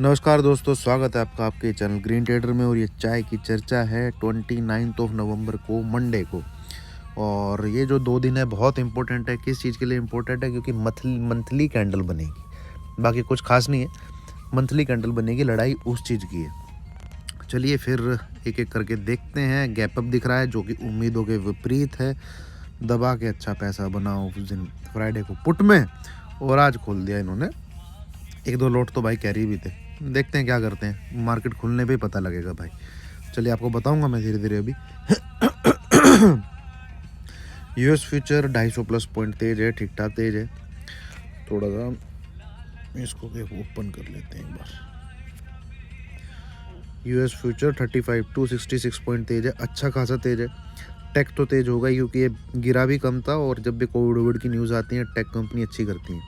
नमस्कार दोस्तों, स्वागत है आपका आपके चैनल ग्रीन ट्रेडर में। और ये चाय की चर्चा है 29 नवंबर को, मंडे को। और ये जो 2 दिन है बहुत इंपॉर्टेंट है। किस चीज़ के लिए इंपॉर्टेंट है? क्योंकि मंथली कैंडल बनेगी, बाकी कुछ खास नहीं है। मंथली कैंडल बनेगी, लड़ाई उस चीज़ की है। चलिए फिर एक एक करके देखते हैं। गैप अप दिख रहा है जो कि उम्मीदों के विपरीत है। दबा के अच्छा पैसा बनाओ उस दिन फ्राइडे को पुट में, और आज खोल दिया इन्होंने। 1-2 लोट तो भाई कैरी भी थे। देखते हैं क्या करते हैं, मार्केट खुलने पे ही पता लगेगा भाई। चलिए आपको बताऊंगा मैं धीरे धीरे अभी। यूएस फ्यूचर 250 प्लस पॉइंट तेज है, ठीक ठाक तेज है। थोड़ा सा इसको ओपन कर लेते हैं एक बार। यूएस फ्यूचर 35 टू 66 पॉइंट तेज है, अच्छा खासा तेज है। टेक तो तेज होगा ही क्योंकि ये गिरा भी कम था, और जब भी कोविड की न्यूज़ आती है टेक कंपनी अच्छी करती हैं,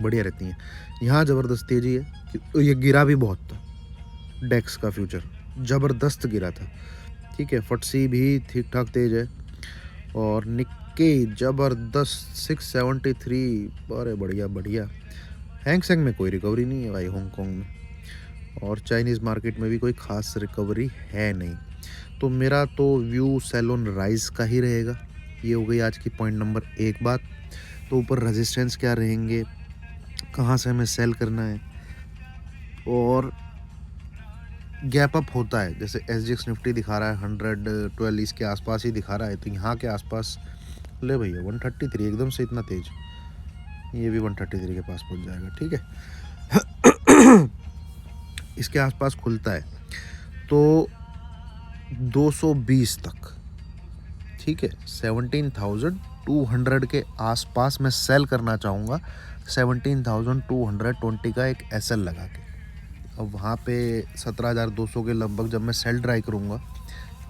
बढ़िया रहती हैं। यहाँ ज़बरदस्त तेज़ी है। ये गिरा भी बहुत था, डेक्स का फ्यूचर ज़बरदस्त गिरा था। ठीक है, फटसी भी ठीक ठाक तेज है, और निक्के ज़बरदस्त 673। अरे बढ़िया बढ़िया। हैंग सेंग में कोई रिकवरी नहीं है भाई, हांगकांग में। और चाइनीज़ मार्केट में भी कोई ख़ास रिकवरी है नहीं। तो मेरा तो व्यू सेल ऑन राइज का ही रहेगा। ये हो गई आज की पॉइंट नंबर 1 बात। तो ऊपर रेजिस्टेंस क्या रहेंगे, कहाँ से हमें सेल करना है, और गैप अप होता है। जैसे SGX निफ्टी दिखा रहा है 112 इसके आसपास ही दिखा रहा है, तो यहाँ के आसपास ले भैया 133 एकदम से इतना तेज, ये भी 133 के पास पहुँच जाएगा। ठीक है। इसके आसपास खुलता है तो 220 तक, ठीक है, 17,200 के आसपास मैं सेल करना चाहूँगा। 17,220 का एक SL लगा के। अब वहाँ पे 17,200 के लगभग जब मैं सेल ट्राई करूँगा,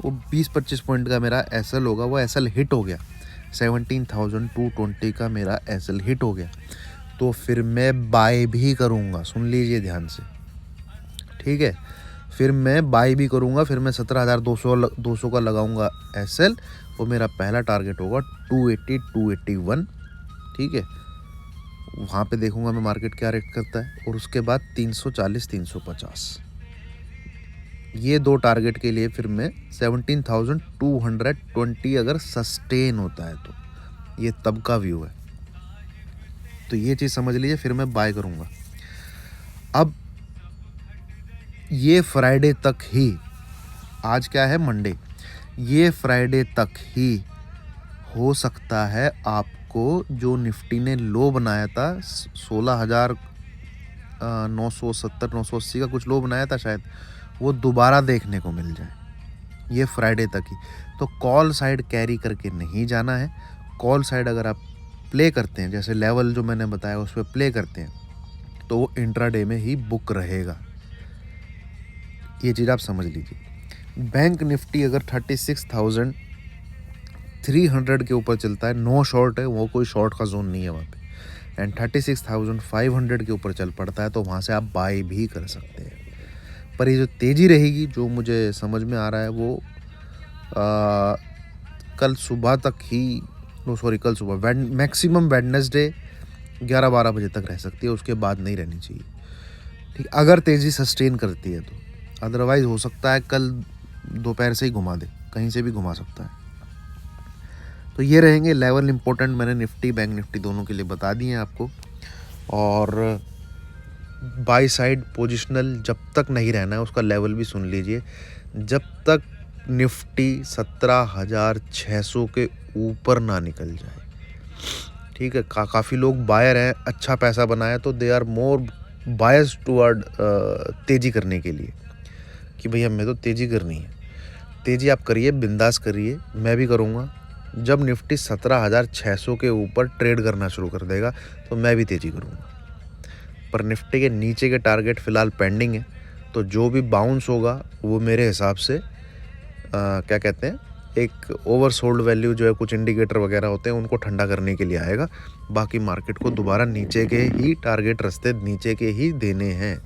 वो 20-25 पॉइंट का मेरा SL होगा। वो SL हिट हो गया, 17,220 का मेरा SL हिट हो गया, तो फिर मैं बाय भी करूँगा। सुन लीजिए ध्यान से, ठीक है। फिर मैं बाय भी करूँगा, फिर मैं 17,200 का लगाऊंगा SL। वो मेरा पहला टारगेट होगा 280 281, ठीक है। वहाँ पे देखूंगा मैं मार्केट क्या रेट करता है, और उसके बाद 340 350। ये 2 टारगेट के लिए फिर मैं 17,220 अगर सस्टेन होता है तो ये तब का व्यू है। तो ये चीज़ समझ लीजिए, फिर मैं बाय करूँगा। अब ये फ्राइडे तक ही, आज क्या है, मंडे, ये फ्राइडे तक ही हो सकता है आपको जो निफ्टी ने लो बनाया था 16,970 980 का कुछ लो बनाया था शायद, वो दोबारा देखने को मिल जाए। ये फ्राइडे तक ही। तो कॉल साइड कैरी करके नहीं जाना है। कॉल साइड अगर आप प्ले करते हैं, जैसे लेवल जो मैंने बताया उस पर प्ले करते हैं, तो वो इंट्राडे में ही बुक रहेगा। ये चीज़ आप समझ लीजिए। बैंक निफ्टी अगर 36,300 के ऊपर चलता है, नो शॉर्ट है, वो कोई शॉर्ट का जोन नहीं है वहाँ पे, एंड 36,500 के ऊपर चल पड़ता है, तो वहाँ से आप बाय भी कर सकते हैं। पर ये जो तेज़ी रहेगी, जो मुझे समझ में आ रहा है, वो कल सुबह तक ही, कल सुबह मैक्सिमम वेडनेसडे 11-12 बजे तक रह सकती है, उसके बाद नहीं रहनी चाहिए। ठीक, अगर तेज़ी सस्टेन करती है तो। अदरवाइज़ हो सकता है कल दोपहर से ही घुमा दे, कहीं से भी घुमा सकता है। तो ये रहेंगे लेवल इंपॉर्टेंट। मैंने निफ्टी बैंक निफ्टी दोनों के लिए बता दिए हैं आपको। और बाय साइड पोजिशनल जब तक नहीं रहना है, उसका लेवल भी सुन लीजिए। जब तक निफ्टी 17,600 के ऊपर ना निकल जाए, ठीक है। काफ़ी लोग बायर हैं, अच्छा पैसा बनाया, तो they are more bias toward तेज़ी करने के लिए, कि भैया हमें तो तेज़ी करनी है। तेज़ी आप करिए, बिंदास करिए, मैं भी करूँगा। जब निफ्टी 17,600 के ऊपर ट्रेड करना शुरू कर देगा तो मैं भी तेज़ी करूँगा। पर निफ्टी के नीचे के टारगेट फ़िलहाल पेंडिंग है, तो जो भी बाउंस होगा वो मेरे हिसाब से क्या कहते हैं, एक ओवरसोल्ड वैल्यू जो है, कुछ इंडिकेटर वगैरह होते हैं, उनको ठंडा करने के लिए आएगा। बाकी मार्केट को दोबारा नीचे के ही टारगेट रास्ते नीचे के ही देने हैं,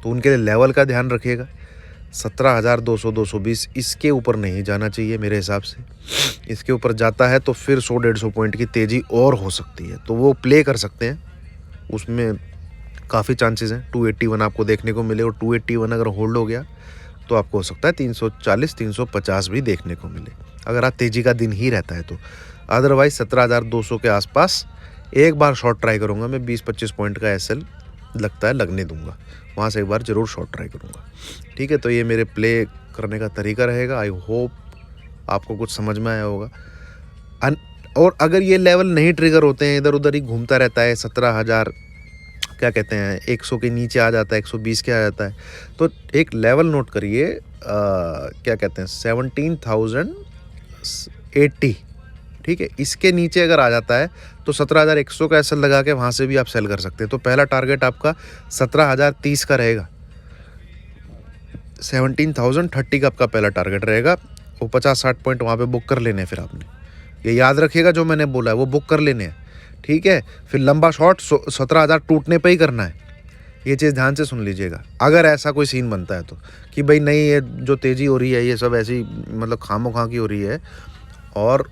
तो उनके लिए लेवल का ध्यान रखिएगा। 17,200 220 इसके ऊपर नहीं जाना चाहिए मेरे हिसाब से। इसके ऊपर जाता है तो फिर 100-150 पॉइंट की तेज़ी और हो सकती है, तो वो प्ले कर सकते हैं उसमें। काफ़ी चांसेस हैं 281 आपको देखने को मिले, और 281 अगर होल्ड हो गया तो आपको हो सकता है 340 350 भी देखने को मिले, अगर आज तेज़ी का दिन ही रहता है तो। अदरवाइज 17,200 के आसपास एक बार शॉर्ट ट्राई करूँगा मैं, 20-25 पॉइंट का एसएल लगता है लगने दूंगा, वहाँ से एक बार ज़रूर शॉर्ट ट्राई करूँगा। ठीक है, तो ये मेरे प्ले करने का तरीका रहेगा। आई होप आपको कुछ समझ में आया होगा। और अगर ये लेवल नहीं ट्रिगर होते हैं, इधर उधर ही घूमता रहता है, 17,000 क्या कहते हैं 100 के नीचे आ जाता है, 120 के आ जाता है, तो एक लेवल नोट करिए, क्या कहते हैं 17,080। ठीक है, इसके नीचे अगर आ जाता है तो 17,100 का एसएल लगा के वहाँ से भी आप सेल कर सकते हैं। तो पहला टारगेट आपका 17,030 का रहेगा, 17,030 का आपका पहला टारगेट रहेगा। वो 50-60 पॉइंट वहाँ पे बुक कर लेने हैं। फिर आपने ये याद रखिएगा, जो मैंने बोला है वो बुक कर लेने हैं। ठीक है, फिर लंबा शॉट 17,000 टूटने पे ही करना है, ये चीज़ ध्यान से सुन लीजिएगा। अगर ऐसा कोई सीन बनता है तो, कि भाई नहीं ये जो तेज़ी हो रही है ये सब ऐसी मतलब खामोखा की हो रही है, और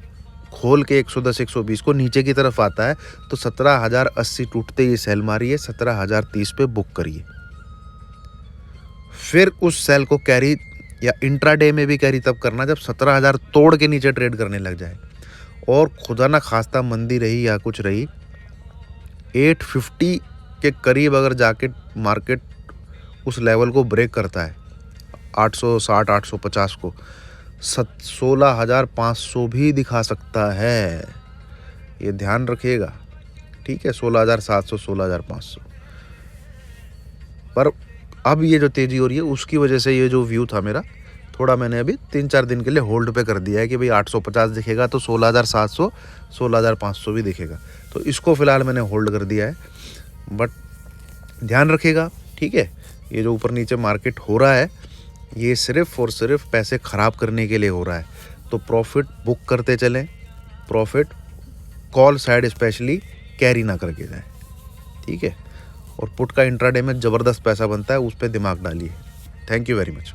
खोल के 110 120 को नीचे की तरफ आता है, तो 17,080 टूटते ही सेल मारिए, 17,030 पे बुक करिए। फिर उस सेल को कैरी या इंट्राडे में भी कैरी तब करना जब 17,000 तोड़ के नीचे ट्रेड करने लग जाए, और खुदा ना खास्ता मंदी रही या कुछ रही, 850 के करीब अगर जाके मार्केट उस लेवल को ब्रेक करता है, 860 850 को, 16,500 भी दिखा सकता है, ये ध्यान रखिएगा। ठीक है, 16,700 16,500। पर अब ये जो तेज़ी हो रही है उसकी वजह से ये जो व्यू था मेरा, थोड़ा मैंने अभी 3-4 दिन के लिए होल्ड पे कर दिया है कि भाई 850 दिखेगा तो 16,700 16,500 भी दिखेगा, तो इसको फ़िलहाल मैंने होल्ड कर दिया है। बट ध्यान रखिएगा, ठीक है, ये जो ऊपर नीचे मार्केट हो रहा है ये सिर्फ़ और सिर्फ पैसे ख़राब करने के लिए हो रहा है, तो प्रॉफिट बुक करते चलें, profit call side specially carry ना करके जाएं। ठीक है, और पुट का इंट्राडे में ज़बरदस्त पैसा बनता है, उस पर दिमाग डालिए। Thank you very much.